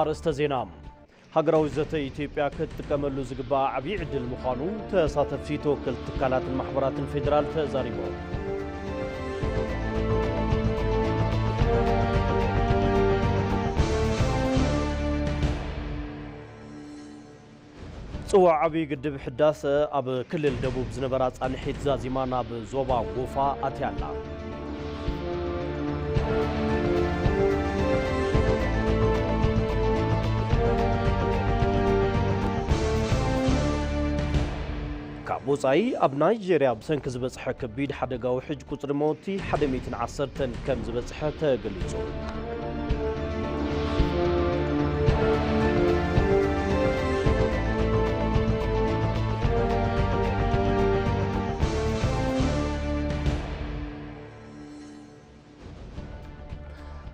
አርዕስተ ዜና ሀገራዊ ዘተ ኢትዮጵያ ከተቀመሉ ዝግባ ዓብይ ዕድል ምዃኑ ተሳተፍቲ ተወከልቲ ትካላትን ማሕበራትን ፌደራል ተዛሪቦም ጽዋዕ ዓብይ ግድብ ሕዳሰ ኣብ ክልል ደቡብ ዝነበራ ጻንሒት ዛዚማ ናብ ዞባ ጎፋ ኣትያላ ወጻኢ ኣብ ናይጄርያ ብሰንኪ ዝበጽሐ ከቢድ ሓደጋዊ ሕጅ ቁጽሪ ሞቲ 110 ከም ዝበጽሐ ተገሊጹ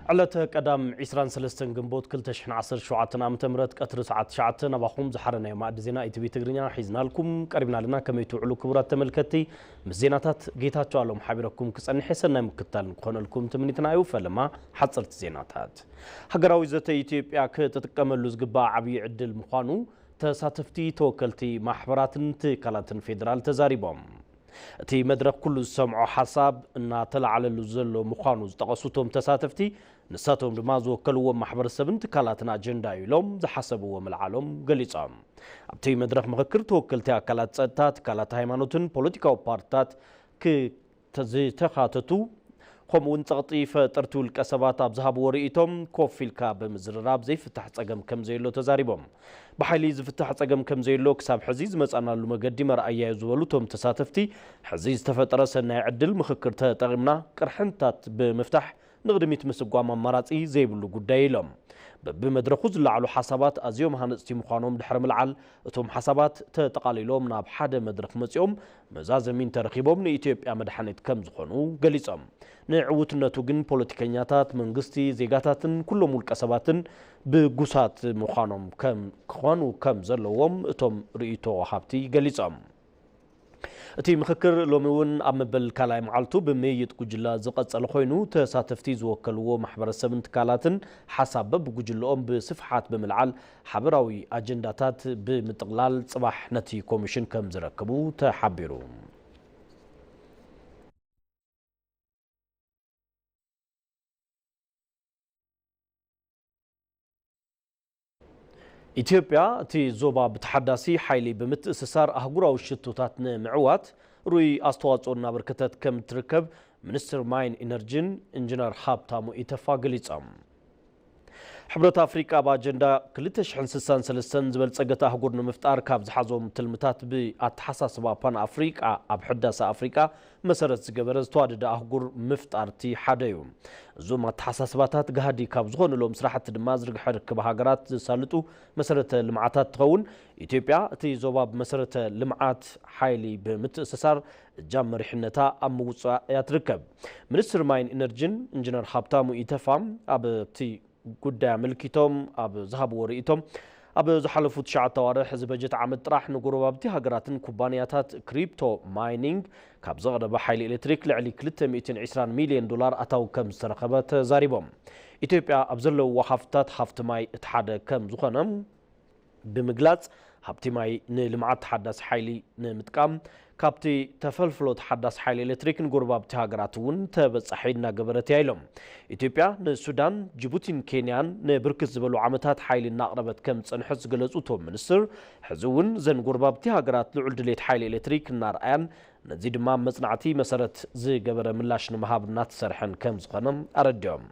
على قدام 23 جنبوت كل تشحن 10 شعاتنا متمرت قطر ساعات شعاتنا باخوم زحرنا ما ادزينا اي تي في تغرينا حيزنا لكم قربنا لنا كما يتعلو كبرات تملكتي مزيناتات جيتاچو علوم حبيركم كصن حسنا مكتال نكون لكم تمنيتنا ايو فلما حصلت زيناتات هاغراوي زته ኢትዮጵያ ከተጠቀመሉ ዝግባ ዓብይ ዕድል ምዃኑ ተሳተፍቲ ተወከልቲ ማሕበራትን ትካላትን ፌደራል ተዛሪቦም እቲ መድረክ ኩሉ ሰምዖ ሐሳብ እና ተላዓለሉ ዘሎ ምዃኑ ዝጠቀሱቶም ተሳተፍቲ ንሳቶም ድማ ዝወከልዎ ማሕበረሰብን ትካላትን አጀንዳ ኢሎም ዝሐሰብዎ መልዓሎም ገሊጾም ኣብቲ መድረክ ምክክር ተወከልቲ አካላት ጸጥታ ትካላት ሃይማኖትን ፖለቲካዊ ፓርቲታት ከተኻተቱ ከምኡውን ጸቕጢ ፈጠርቲ ውልቀ ሰባት ኣብ ዝሃብዎ ርእይቶም ኮፍ ኢልካ ብምዝርራብ ዘይፍታሕ ጸገም ከም ዘይሎ ተዛሪቦም ብሓይሊ ዝፍታሕ ጸገም ከም ዘይሎ ክሳብ ሕዚ ዝመጻናሉ መገዲ መርኣያ ዝበሉ ቶም ተሳተፍቲ ሕዚ ዝተፈጠረ ሰናይ ዕድል ምክክር ተጠቒምና ቅርሕንታት ብምፍታሕ ንቕድሚት ምስጓም ኣማራጺ ዘይብሉ ጉዳይ ኢሎም በብመድረኹ ዝለዓሉ ሓሳባት ኣዝዮም ሃነጽቲ ምዃኖም ድሕሪ ምልዓል እቶም ሓሳባት ተጠቓሊሎም ናብ ሓደ መድረኽ መጺኦም መዛዘሚን ተረኺቦም ንኢትዮጵያ መድሓኒት ከም ዝኾኑ ገሊጾም ንዕውትነቱ ግን ፖለቲከኛታት መንግስቲ ዜጋታትን ኩሎም ውልቀ ሰባትን ብጉሳት ምዃኖም ክኾኑ ከም ዘለዎም እቶም ርእይቶ ወሃብቲ ገሊጾም እቲ ምክክር ሎሚውን ኣብ መበል ካልኣይ መዓልቱ ብምይይጥ ጉጅላ ዝቐጸለ ኮይኑ ተሳተፍቲ ዝወከልዎ ማሕበረሰብን ትካላትን ሓሳብ በብጉጅለኦም ብስፍሓት ብምልዓል ሓበራዊ ኣጀንዳታት ብምጥቕላል ጽባሕ ነቲ ኮሚሽን ከም ዝረክቡ ተሓቢሩ ኢትዮጵያ እቲ ዞባ ብተሓዳሲ ሓይሊ ብምትእስሳር ኣህጉራዊ ሽቶታት ንምዕዋት ሩይ ኣስተዋጽኦ እናበርከተት ከም ትርከብ ሚኒስትር ማይን ኢነርጂን ኢንጂነር ሃብታሙ ኢተፋ ገሊጾም ሕብረት ኣፍሪቃ በአጀንዳ 2063 ዝበልጸገት ኣህጉር ንምፍጣር ካብ ዝሓዞም ትልምታት ብኣተሓሳስባ ፓን ኣፍሪቃ ኣብ ሕዳሰ ኣፍሪቃ መሰረት ዝገበረ ዝተዋደደ ኣህጉር ምፍጣርቲ ሓደ እዩ እዞም ኣተሓሳስባታት ገሃዲ ካብ ዝኾኑሎም ስራሕቲ ድማ ዝርግሐ ርክብ ሃገራት ዝሳልጡ መሰረተ ልምዓታት ትኸውን ኢትዮጵያ እቲ ዞባ ብመሰረተ ልምዓት ሓይሊ ብምትእስሳር እጃም መሪሕነታ ኣብ ምውፃእ እያ ትርከብ ሚኒስትር ማይን ኢነርጂን ኢንጂነር ሃብታሙ ኢተፋ ኣብቲ ጉዳይ አመልኪቶም ኣብ ዝሃብዎ ርእይቶም ኣብ ዝሓለፉት 9 ኣዋርሕ ዝበጀት ዓመት ጥራሕ ንጎረባብቲ ሃገራትን ኩባንያታት ክሪፕቶ ማይኒንግ ካብ ዘቕረበ ሓይሊ ኤሌክትሪክ ልዕሊ $220 ሚልዮን ኣታው ከም ዝተረኸበ ተዛሪቦም ኢትዮጵያ ኣብ ዘለውዎ ሃፍትታት ሃፍቲ ማይ እቲ ሓደ ከም ዝኾነ ብምግላጽ ሃብቲ ማይ ንልምዓት ተሓዳሲ ሓይሊ ንምጥቃም ካብቲ ተፈልፍሎ ተሓዳሲ ሓይሊ ኤሌክትሪክ ንጎረባብቲ ሃገራት እውን ተበጻሒ እናገበረት እያ ኢሎም ኢትዮጵያ ንሱዳን ጅቡቲን ኬንያን ንብርክት ዝበሉ ዓመታት ሓይሊ እናቕረበት ከም ዝጸንሐት ዝገለጹ እቶም ሚኒስትር ሕዚ እውን ዘን ጎረባብቲ ሃገራት ልዑል ድሌት ሓይሊ ኤሌክትሪክ እናርኣያን ነዚ ድማ መጽናዕቲ መሰረት ዝገበረ ምላሽ ንምሃብ እናተሰርሐን ከም ዝኾነ ኣረድዮም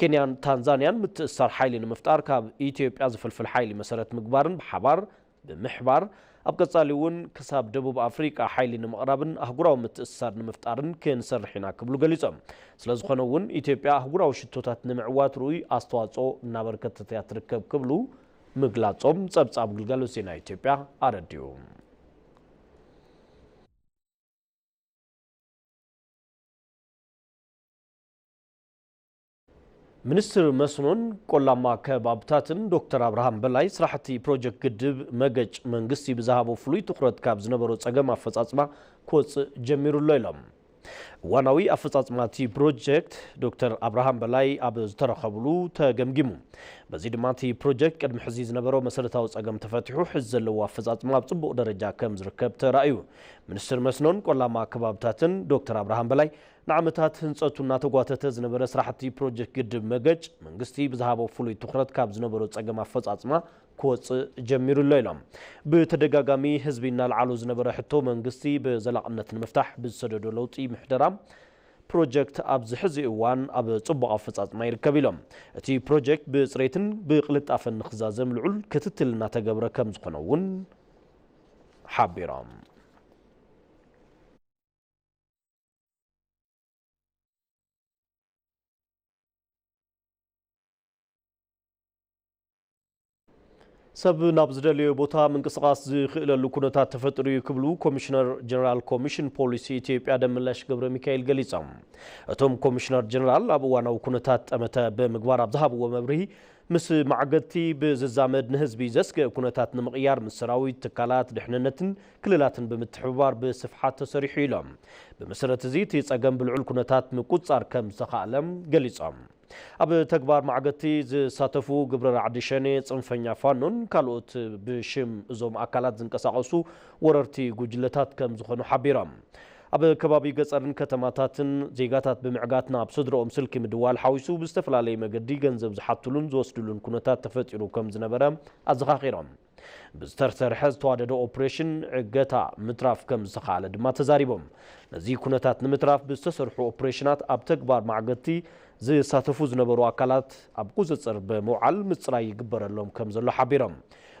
ኬንያን ታንዛንያን ምትእስሳር ሓይሊ ንምፍጣር ካብ ኢትዮጵያ ዝፈልፍል ሓይሊ መሰረት ምግባርን ብሓባር ብምሕባር ኣብ ቀጻሊ እውን ክሳብ ደቡብ ኣፍሪቃ ሓይሊ ንምቕራብን ኣህጉራዊ ምትእስሳር ንምፍጣርን ክንሰርሕ ኢና ክብሉ ገሊጾም ስለዝኾነ እውን ኢትዮጵያ ኣህጉራዊ ሽቶታት ንምዕዋት ሩይ ኣስተዋጽኦ እናበርከተት እያ ትርከብ ክብሉ ምግላጾም ጸብጻብ ግልጋሎት ዜና ኢትዮጵያ ኣረድዩ ሚኒስትር መስኖን ቆላማ ከባብታትን ዶክተር አብርሃም በላይ ስራሕቲ ፕሮጀክት ግድብ መገጭ መንግስቲ ብዝሃቦ ፍሉይ ትኩረት ካብ ዝነበሮ ጸገም ኣፈጻጽማ ክወጽእ ጀሚሩሎ ኢሎም ዋናዊ አፈጻጽማቲ ፕሮጀክት ዶክተር አብርሃም በላይ አብ ዝተረኸብሉ ተገምጊሙ በዚህ ድማቲ ፕሮጀክት ቅድም ሕዚ ዝነበረው መሰረታዊ ጸገም ተፈትሑ ሕዚ ዘለዎ አፈጻጽማ ጽቡቕ ደረጃ ከም ዝርከብ ተራእዩ ሚኒስትር መስኖን ቆላማ ከባብታትን ዶክተር አብርሃም በላይ ንዓመታት ህንጸቱና ተጓተተ ዝነበረ ስራሕቲ ፕሮጀክት ግድብ መገጭ መንግስቲ ብዝሃበው ፍሉይ ትኹረት ካብ ዝነበረው ጸገም አፈጻጽማ كوص جميل الليلة بتدقاقامي حزبنا العالو زنبرا حتو منغستي بزلاقنة المفتاح بالسدد لوطي محترام بروجكت أبز حزي إوان أب صبغ أفصات ما يركب لهم تي بروجكت بصريتن بقلت أفن خزازم العل كتتلنا تقبر كم زقنون حابرام سب نابز دليل بوتا من قصاص خلال لكونات تفتري كبلو كوميشنر جنرال كوميشن بوليسي تيب آدم ملاش قبر ميكائيل غليصام اتوم كوميشنر جنرال ابو وانا وكونات امتا بمغبار ابزهاب ومبرهي مس معقدتي بززامد نهزبي زسك كونات نمقيار من سراوي تكالات دحننتن كللاتن بمتحبار بصفحات تصريحي لهم بمسرة زيت يصقم بالعل كونات مقصار كم سخالم غليصام أب تكبار معقدتي ساتفو قبر عدشاني صنفنيا فانون كالوت بشم زوم أكالات زنكساقسو وررتي قجلتات كم زخنو حبيرام أب كبابي قصرن كتماتاتن زيغاتات بمعقاتنا بصدرو أمسلكي مدوال حاويسو بستفلالي مقدي غنزب زحاتلون زوستلون كونتات تفتيرو كم زنبرام أزغاقيرام بسترتر حز تواددو أوبريشن عقاتا متراف كم زخالة دما تزاريبهم نزي كونتات نمتراف بستسرحو أوبريشنات أب تكبار معقدتي زي ساتفو زنبرو أكالات أب قوزتصر بموعل مصراي يقبر اللهم كم زلو حبيرم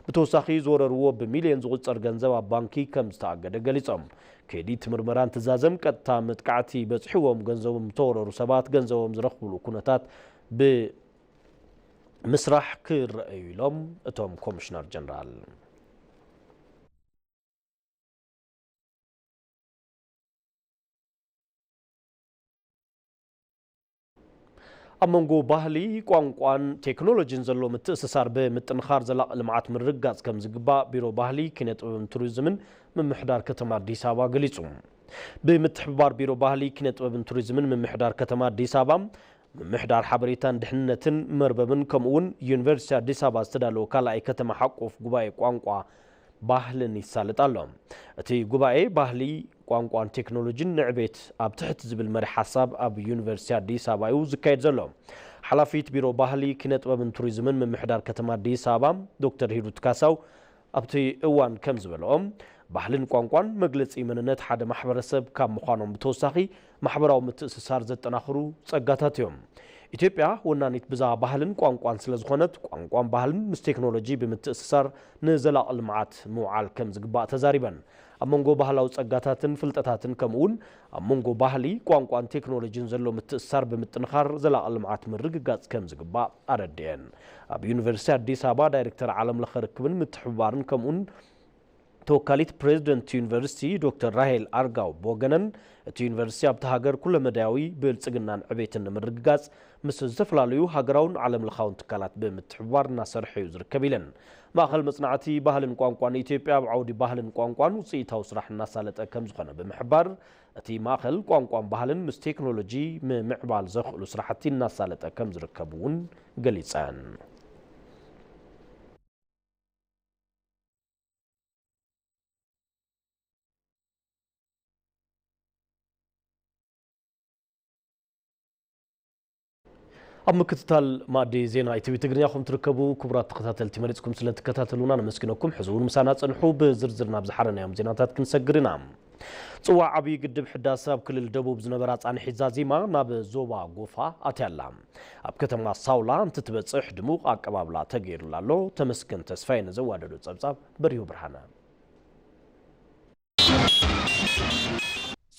بتوساخي زوررو بمليون زغصر غنزب بانكي كم استعقد غليصم كيدي تمرمران تزازم قطا متقعتي بصحوم غنزبم توررو سبات غنزبم زرخبلو كونتات ب مسرح كرأيو لهم اتوم كوميشنر جنرال أمونغو باهلي قوانقوان تكنولوجين زلو متأسسار بمتنخار زلاق لمعات من رقاز كم زقبا بيرو باهلي كنت توريزمن من محدار كتمار ديسابا قليسون بمتحبار بيرو باهلي كنت توريزمن من محدار كتمار ديسابا من محدار حبريتان دحنتن مرببن كمون يونيفرسيتي ديسابا استدالو كالاي كتما حقوف قباي قوانقوا باهلن يسالط اللهم اتي قباي باهلي قوانقوان تكنولوجين نعبيت اب تحت زبل مري حساب اب يونيفرسيتي اديس ابا يو زكايد زلو حلافيت بيرو باهلي كنت بن توريزمن من محدار كتما اديس ابا دكتور هيروت كاساو ابتي اوان كم زبلهم ባህልን ቋንቋን መግለጽ ይመንነት ሓደ ማህበረሰብ ካብ ምዃኖም ብተወሳኺ ማህበራዊ ምትእስሳር ዘጠናኽሩ ጸጋታት እዮም ኢትዮጵያ ወናኒት ብዛ ባህልን ቋንቋን ስለዝኾነት ቋንቋን ባህልን ምስ ቴክኖሎጂ ብምትእስሳር ንዘላቕ ልምዓት ምውዓል ከም ዝግባእ ተዛሪበን ኣብ መንጎ ባህላዊ ጸጋታትን ፍልጠታትን ከምኡውን ኣብ መንጎ ባህሊ ቋንቋን ቴክኖሎጂን ዘሎ ምትእስሳር ብምጥንኻር ዘላቕ ልምዓት ምርግጋጽ ከም ዝግባእ ኣረድየን ኣብ ዩኒቨርሲቲ ኣዲስ ኣበባ ዳይሬክተር ዓለም ለኸ ርክብን ምትሕብባርን ከምኡውን توكاليت بريزيدنت يونيفرسيتي دكتور راهيل أرغاو بوغنن اتي يونيفرسيتي ابت هاجر كل مداوي بلصقنان عبيتن مرغاص مس زتفلاليو هاجراون عالم لخاون تكالات بمتحوارنا سرحيو زركبيلن ماخل مصنعتي باهلن قوانقوان ايثيوبيا بعودي باهلن قوانقوان وصيتاو سراحنا سالطه كم زخنه بمحبار اتي ماخل قوانقوان باهلن مس تكنولوجي معبال زخلو سراحتينا سالطه كم زركبون غليصان أما كتتال مادي زينا اي تي في تقرنياكم تركبوا كبرات تقتاتل تمريزكم سلن تكتاتلونا نمسكنكم حزون مسانات صنحو بزرزرنا بزحرنا يوم زيناتات كنسقرنا صوا عبي قدب حداسة بكل الدبوب زنبرات عن حزازيما ناب زوبا قوفا أتيالا أب كتما صاولا تتبتصح دموق أكبابلا تغير لالو تمسكن تسفين زواددو تصبصاب بريو برهانا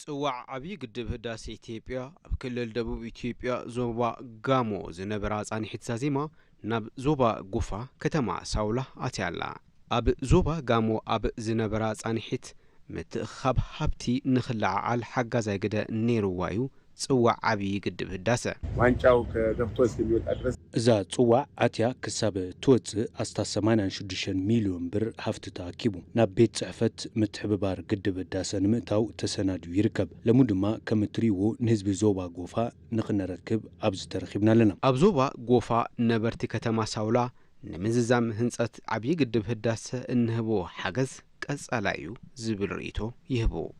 صواع عبي قدب هداس إثيوبيا بكل الدبوب إثيوبيا زوبا غامو زنبرات عن حزازيما ناب زوبا قوفا كتما صاولا أتيالا أب زوبا غامو أب زنبرات عن حت متخب حبتي نخلع على حاجة زي كده نيرو وايو صواع عبي قدب هداسة وانشاو كدكتور سيميوت أدرس إذا تصوع عتيا كسب توت أستا 86 مليون بر هفتتا كيبو نبيت صحفت متحببار قدب الداسن مئتاو تسنادو يركب لمدما كمتريو نهزب زوبا قوفا نركب أبز ترخيبنا لنا أبزوبا قوفا نبرتي كتما ساولا نمززام هنسات عبي قدب الداس إنهبو حجز كأس عليو زبل ريتو يهبو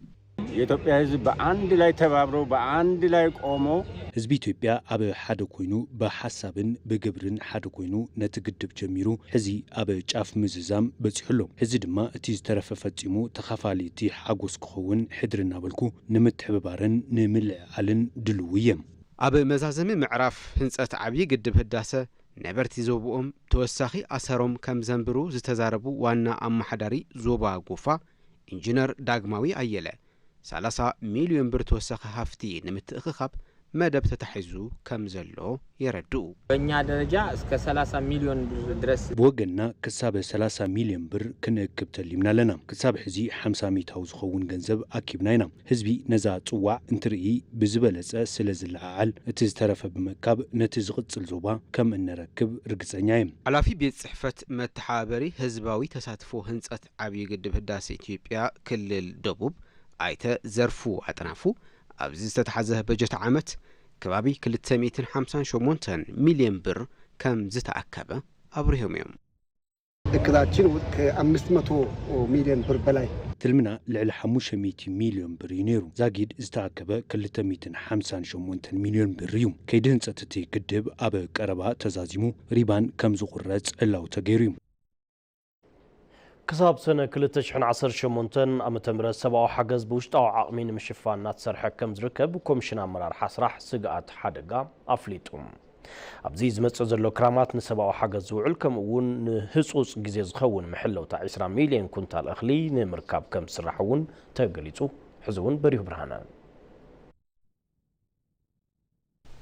የኢትዮጵያ ህዝብ በአንድ ላይ ተባብሮ በአንድ ላይ ቆሞ ህዝብ ኢትዮጵያ አበ ሓደ ኮይኑ በሐሳብን በግብርን ሓደ ኮይኑ ነቲ ግድብ ጀሚሩ ሕዚ አበ ጫፍ ምዝዛም በጽሕሎ ሕዚ ድማ እቲ ዝተረፈ ፈጺሙ ተኻፋሊቲ ሓጎስ ክኸውን ሕድርና በልኩ ንምትሕብባርን ንምልዕዓልን ድልው እዮም አበ መዛዘሚ ምዕራፍ ህንጸት ዓብይ ግድብ ህዳሰ ነበርቲ ዞብኦም ተወሳኺ አሰሮም ከም ዘንብሩ ዝተዛረቡ ዋና አማሓዳሪ ዞባ ጎፋ ኢንጂነር ዳግማዊ አየለ 30 ሚሊዮን ብር ተወሳኺ ሃፍቲ ንምትእኽኻብ መደብ ተታሒዙ ከም ዘሎ ይረድኡ በእኛ ደረጃ እስከ 30 ሚሊዮን ብር ድረስ በወገና ክሳብ 30 ሚሊዮን ብር ክንእክብ ተሊምና ለና ክሳብ ሕዚ 50 ሚታው ዝኸውን ገንዘብ አኪብናይና ህዝቢ ነዛ ጽዋዕ እንትርኢ ብዝበለጸ ስለ ዝለዓል እቲ ዝተረፈ ብመካብ ነቲ ዝቕጽል ዞባ ከም እንረክብ ርግጸኛ እየ ሓላፊ ቤት ጽሕፈት መተሓበሪ ህዝባዊ ተሳትፎ ህንጸት ዓብይ ግድብ ህዳሴ ኢትዮጵያ ክልል ደቡብ አይተ ዘርፉ አጥናፉ ኣብዚ ዝተተሓዘ በጀት ዓመት ከባቢ 258 ሚሊዮን ብር ከም ዝተኣከበ አብርሆም እዮም እቅዳችን ከ500 ሚሊዮን ብር በላይ ትልምና ልዕሊ 500 ሚሊዮን ብር ይነሩ ዛጊድ ዝተኣከበ 258 ሚሊዮን ብር እዩ ከይዲ ህንጸት እቲ ግድብ አበ ቀረባ ተዛዚሙ ሪባን ከም ዝቁረጽ ዕላው ተገይሩ እዩ كساب سنة 2018 أمتمرة 7 حجز بوشتاو عقمين مشفان ناتسرح كم زركب كومشنا مرار حسرح سقات حدقا أفليتهم أبزيز متزلو كرامات نسباو حجز وعلكم ون هسوس جزيز خون محلو تاع 10 مليون كنتال أخلي نمركاب كم سرحون تقليتو حزون بريو برهانان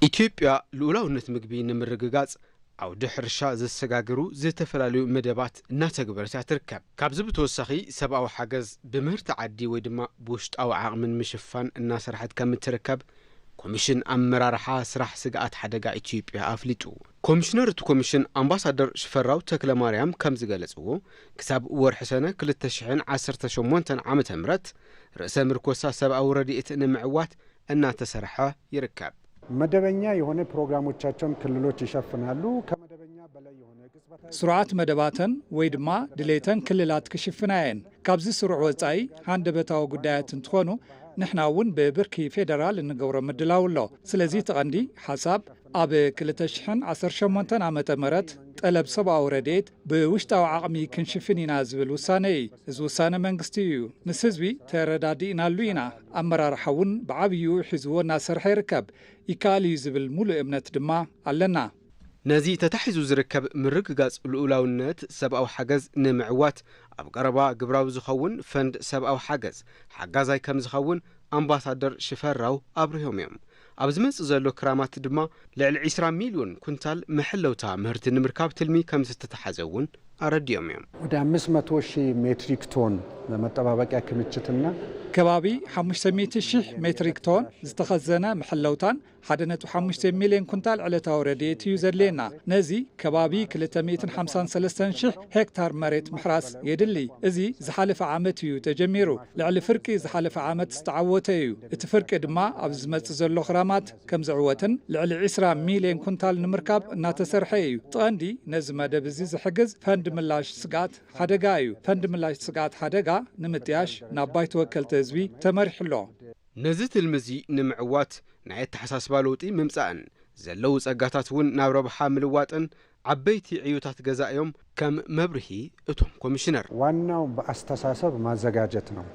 ኢትዮጵያ ሉላውነት ምግቢ ንምርግጋጽ أو دحرشا زسجاجرو زتفلالو مدبات ناتجبرت تركب كابز بتوسخي سبعة وحجز بمهر تعدي ودما بوشت أو عقم مشفان الناس رح تكمل تركب كوميشن أمرار حاس رح سجات حدقة إثيوبيا أفلتو كوميشنر كوميشن أمباسادر شفراو تكلا مريم كم زجلسوه كسب ورحسنة كل التشحن 10 عام تمرت رئيس مركوسا سبعة ورديت نمعوات الناس تسرحه يركب መደበኛ የሆነ ፕሮግራሞቻቸውን ክልሎች ይሸፍናሉ ከመደበኛ በላይ የሆነ ስርዓት መደባተን ወይ ድማ ድሌተን ክልላት ክሽፍናየን ካብዚ ስርዕ ወጻይ ሃንደበታዊ ጉዳያት እንትኾኑ ንሕናውን በብርኪ ፌደራል እንገብሮ ምድላውሎ ስለዚ ተቐንዲ ሓሳብ ኣብ 2018 ዓመተ ምህረት ጠለብ ሰብኣዊ ረድኤት ብውሽጣዊ ዓቕሚ ክንሽፍን ኢና ዝብል ውሳነ እዚ ውሳነ መንግስቲ እዩ ምስ ህዝቢ ተረዳዲእናሉ ኢና ኣመራርሓውን ብዓብዩ ሒዝዎ እናሰርሐ ይርከብ ይካል እዩ ዝብል ሙሉእ እምነት ድማ ኣለና ነዚ ተታሒዙ ዝርከብ ምርግጋጽ ልኡላውነት ሰብኣዊ ሓገዝ ንምዕዋት ኣብ ቀረባ ግብራዊ ዝኸውን ፈንድ ሰብኣዊ ሓገዝ ሓጋዛይ ከም ዝኸውን ኣምባሳደር ሽፈራው አብርሆም እዮም ኣብ ዝመጽእ ዘሎ ክራማት ድማ ልዕሊ 20 ሚሊዮን ኩንታል መሐለውታ ምህርቲ ንምርካብ ትልሚ ከም ዝተተሓዘውን አረዲዮም እዮም ወደ 500,000 ሜትሪክ ቶን መጠባበቂያ ክምችትና ከባቢ 500,000 ሜትሪክ ቶን ዝተኸዘነ መሐለውታን 1.5 ሚሊዮን ኩንታል ዕለታዊ ረድኤት እዩ ዘድልየና ነዚ ከባቢ 253,000 ሄክታር መሬት ምሕራስ የድሊ እዚ ዝሓለፈ ዓመት እዩ ተጀሚሩ ልዕሊ ፍርቂ ዝሓለፈ ዓመት ዝተዓወተ እዩ እቲ ፍርቂ ድማ ኣብ ዝመጽእ ዘሎ ክራማት ከም ዝዕወትን ልዕሊ 20 ሚሊዮን ኩንታል ንምርካብ እናተሰርሐ እዩ ጥቐንዲ ነዚ መደብ እዚ ዝሕግዝ ፈንድ ምላሽ ስጋት ሓደጋ እዩ ፈንድ ምላሽ ስጋት ሓደጋ ንምጥያሽ ናብ ባይተ ወከልቲ ህዝቢ ተመሪሕሎ ነዚ ትልምዚ ንምዕዋት ናይ ተሓሳስባ ለውጢ ምምጻእን ዘለው ጸጋታት እውን ናብ ረብሓ ምልዋጥን ዓበይቲ ዕዩታት ገዛእዮም ከም መብርሂ እቶም ኮሚሽነር ዋናው በአስተሳሰብ ማዘጋጀት ነው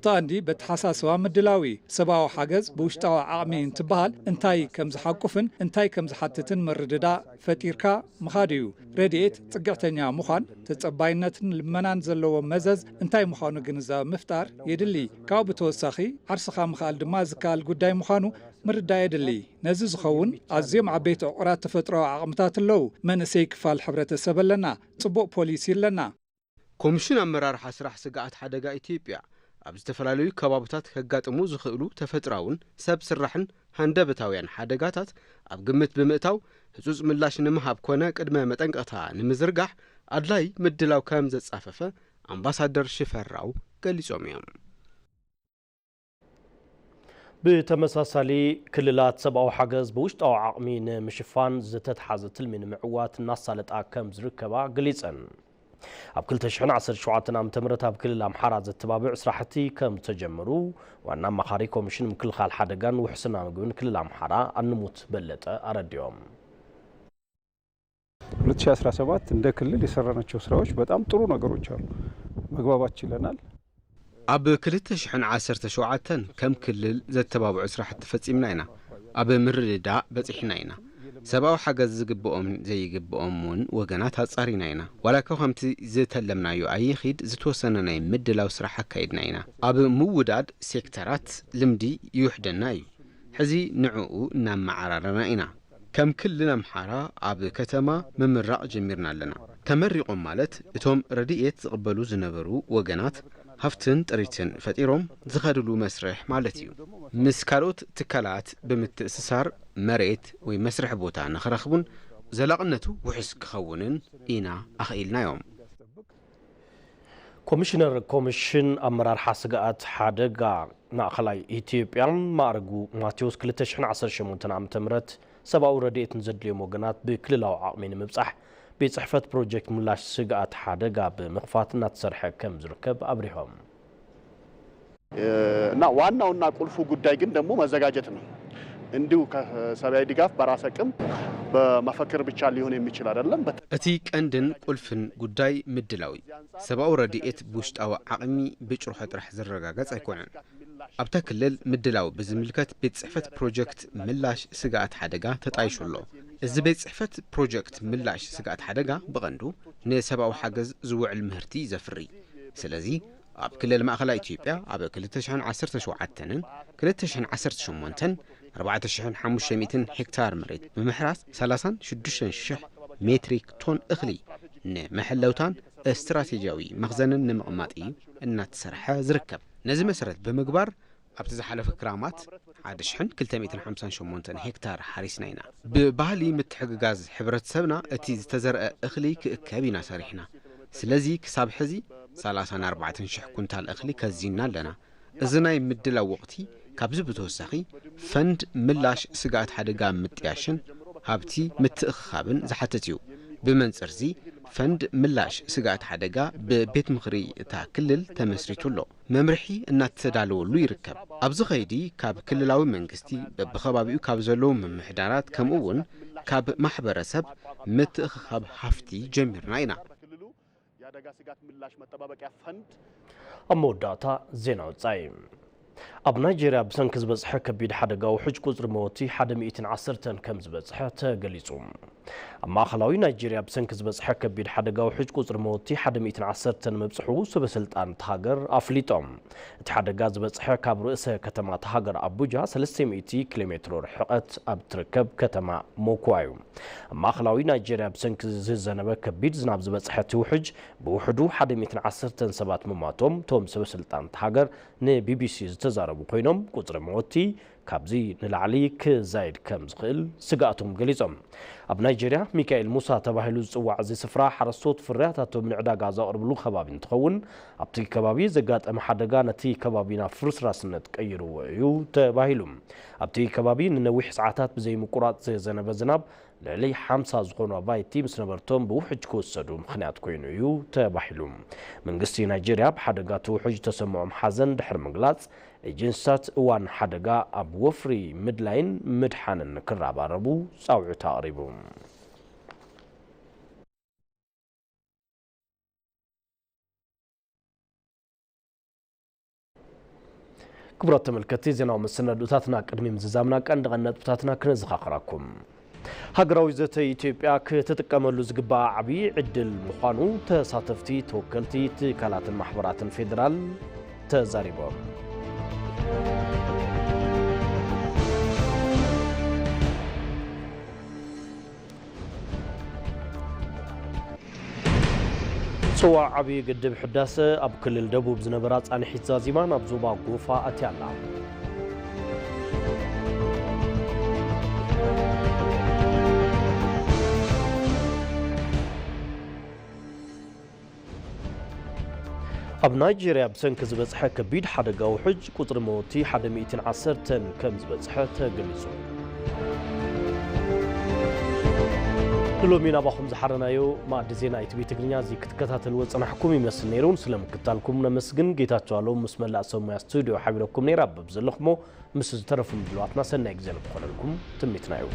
ታንዲ በተሐሳስባ ምድላዊ ሰብአዊ ሓገዝ በውሽጣዊ ዓቕሚ እንትበሃል እንታይ ከም ዝሓቁፍን እንታይ ከም ዝሓትትን መርድዳ ፈጢርካ ምኻድዩ ረድኤት ጽግዕተኛ ምዃን ተጸባይነትን ልመናን ዘለዎ መዘዝ እንታይ ምዃኑ ግንዛብ ምፍጣር የድሊ ካብ ብተወሳኺ ዓርስኻ ምኻል ድማ ዝካል ጉዳይ ምዃኑ ምርዳይ የድሊ ነዚ ዝኸውን ኣዝዮም ዓበይቲ ዕቑራት ተፈጥሮዊ ዓቕምታት ኣለዉ መንእሰይ ክፋል ሕብረተሰብ ኣለና ጽቡቕ ፖሊሲ ኣለና ኮሚሽን ኣመራርሓ ስራሕ ስጋኣት ሓደጋ ኢትዮጵያ ኣብ ዝተፈላለዩ ከባቢታት ከጋጥሙ ዝኽእሉ ተፈጥራውን ሰብ ስራሕን ሃንደበታውያን ሓደጋታት ኣብ ግምት ብምእታው ህጹጽ ምላሽ ንምሃብ ኮነ ቅድመ መጠንቀቕታ ንምዝርጋሕ ኣድላይ ምድላው ከም ዘጻፈፈ ኣምባሳደር ሽፈራው ገሊጾም እዮም። ብተመሳሳሊ ክልላት ሰብኣዊ ሓገዝ ብውሽጣዊ ዓቕሚ ንምሽፋን ዝተተሓዘ ትልሚ ንምዕዋት እናሳለጣ ከም ዝርከባ ገሊጸን። ኣብ 2017 ዓ.ም ኣብ ክልል ኣምሓራ ዘተባብዕ ስራሕቲ ከም ተጀመሩ ዋና ኣማኻሪ ኮሚሽን ምክልኻል ሓደጋን ውሕስና ምግብን ክልል ኣምሓራ አንሙት በለጠ አረዲዮም። 2017 እንደ ክልል የሰራናቸው ስራዎች በጣም ጥሩ ነገሮች አሉ። መግባባት ችለናል። ኣብ 2017 ከም ክልል ዘተባብዑ ስራሕቲ ፈጺምና ኢና። ኣብ ምርድዳእ በፂሕና ኢና። ሰብኣዊ ሓገዝ ዝግብኦም ዘይግብኦምን ወገናት ኣጻሪና ኢና። ዋላካ ከምቲ ዝተለምናዮ ኣይኺድ ዝተወሰነ ናይ ምድላው ስራሕ ኣካይድና ኢና። ኣብ ምውዳድ ሴክተራት ልምዲ ይውሕደና እዩ። ሕዚ ንዕኡ እናመዓራረና ኢና። ከም ክልል ኣምሓራ ኣብ ከተማ ምምራቕ ጀሚርና ኣለና። ተመሪቖም ማለት እቶም ረድኤት ዝቕበሉ ዝነበሩ ወገናት ሃፍትን ጥሪትን ፈጢሮም ዝኸድሉ መስርሕ ማለት እዩ። ምስ ካልኦት ትካላት ብምትእስሳር መሬት ወይ መስርሕ ቦታ ንኽረኽቡን ዘላቕነቱ ውሕስ ክኸውንን ኢና ኣኽኢልናዮም። ኮሚሽነር ኮሚሽን ኣመራርሓ ስግኣት ሓደጋ ማእኸላይ ኢትዮጵያን ማዕርጉ ማቴዎስ 2018 ዓ.ም ሰብኣዊ ረድኤትን ዘድልዮም ወገናት ብክልላዊ ዓቕሚ ንምብጻሕ ቤት ጽሕፈት ፕሮጀክት ምላሽ ስግኣት ሓደጋ ብምኽፋት እናተሰርሐ ከም ዝርከብ አብሪሆም እና ዋናውና ቁልፉ ጉዳይ ግን ደግሞ መዘጋጀት ነው። እንዲሁ ከሰብአዊ ድጋፍ በራስ አቅም በመፈክር ብቻ ሊሆን የሚችል አይደለም። እቲ ቀንድን ቁልፍን ጉዳይ ምድላዊ ሰብኣዊ ረድኤት ብውሽጣዊ ዓቕሚ ብጭርሖ ጥራሕ ዝረጋገጽ ኣይኮነን። ኣብታ ክልል ምድላው ብዝምልከት ቤት ጽሕፈት ፕሮጀክት ምላሽ ስግኣት ሓደጋ ተጣይሹሎ። እዚ ቤት ጽሕፈት ፕሮጀክት ምላሽ ስግኣት ሓደጋ ብቐንዱ ንሰብኣዊ ሓገዝ ዝውዕል ምህርቲ ዘፍሪ። ስለዚ ኣብ ክልል ማእኸላይ ኢትዮጵያ ኣብ 2017ን 2018ን 4500 ሄክታር መሬት ብምሕራስ 36,000 ሜትሪክ ቶን እኽሊ ንመሐለውታን استراتيجيوي مخزن نمقماطي إن تسرح زركب نزي مسرت بمقبار أبتزح على فكرامات عاد شحن كل 250 هكتار حريسنينا ببالي متحق غاز حبرت سبنا اتي تزرع اخلي كابينا سارحنا سلازي كساب حزي 34 شح كنتال اخلي كزينا لنا ازناي مدلا وقتي كابز بتوسخي فند ملاش سقات حدقا متياشن هابتي متأخابن زحتتيو بمنصرزي فند ملاش سقات حدقا ببيت مخري تا كلل تمسريتو له ممرحي ان تدالولو يركب ابز خيدي كاب كللاوي منغستي بخبابيو كاب زلو ممحدارات كمون كاب محبرسب متأخاب حفتي جميرنا اينا أموداتا زينو تايم أب نيجيريا بسنك زبزح كبيد حدقا وحج قزر موتي حدا 110 كم زبزح تقليصوم أما خلاوي نيجيريا بسنك زبزح كبيد حدقا وحج قزر موتي حدا 110 مبزحو سبسلطان تهاجر أفليتوم تحدقا زبزح كاب رئيس كتما تهاجر أبوجا 300 كيلومتر رحقت أب تركب كتما موكوايو أما خلاوي نيجيريا بسنك زنبا كبيد زناب زبزح توحج بوحدو حدا 110 سبات مماتوم توم سبسلطان تهاجر ن بي بي سي تزاربو خوينوم قطر موتي كابزي نلعلي كزايد كم زخيل سقاتهم قليزهم اب نيجيريا ميكائيل موسى تباهلو زصواع زي سفرا حرصوت فرياتاتو من عداقا زاقربلو خبابين تخون ابتي كبابي زقات ام حدقا نتي كبابينا فرس راسنت كيرو ويو تباهلوم ابتي كبابي ننويح ساعتات بزي مقرات زي زنب زناب لعلي حامسا زغونوا بايتي مسنبرتوم بوحج كوسدو مخنيات كوينو يو تباهلوم من قصي نيجيريا بحدقاتو حج تسمعهم حزن دحر مقلات جنسات وان حدقا اب وفري مدلاين مدحان نكرابا ربو صاوعو تقريبو كبرات تملكتي زينا ومسندوتاتنا قدمي مززامنا قند غنطبتاتنا كنزخاخراكم هاغراوي زتي ኢትዮጵያ ከተጠቀመሉ ዝግባ ዓቢ ዕድል ምዃኑ ተሳተፍቲ ተወከልቲ ትካላትን ማሕበራትን ፌደራል ተዛሪቦም صوا عبي قدب حداسة أب كل الدبوب زنبرات عن حتى زمان أب زوبا قوفا أتيالا أب نيجيريا بسنك زبزحة كبيد حدا قوحج قطر موتي حدا 210 تن كم زبزحة تقليزو لومينا باخم زحرنايو ما دزينا ايتبي تغنيا زي كتكتاتل وصنا حكومي مسل نيرون سلام كتالكم نمسغن ጌታቸው አለው መስመላ ሰማያ ስቱዲዮ حبيبكم نيراب بزلخمو مس زترفم بلواتنا سنه اگزل بخللكم تميتنا يو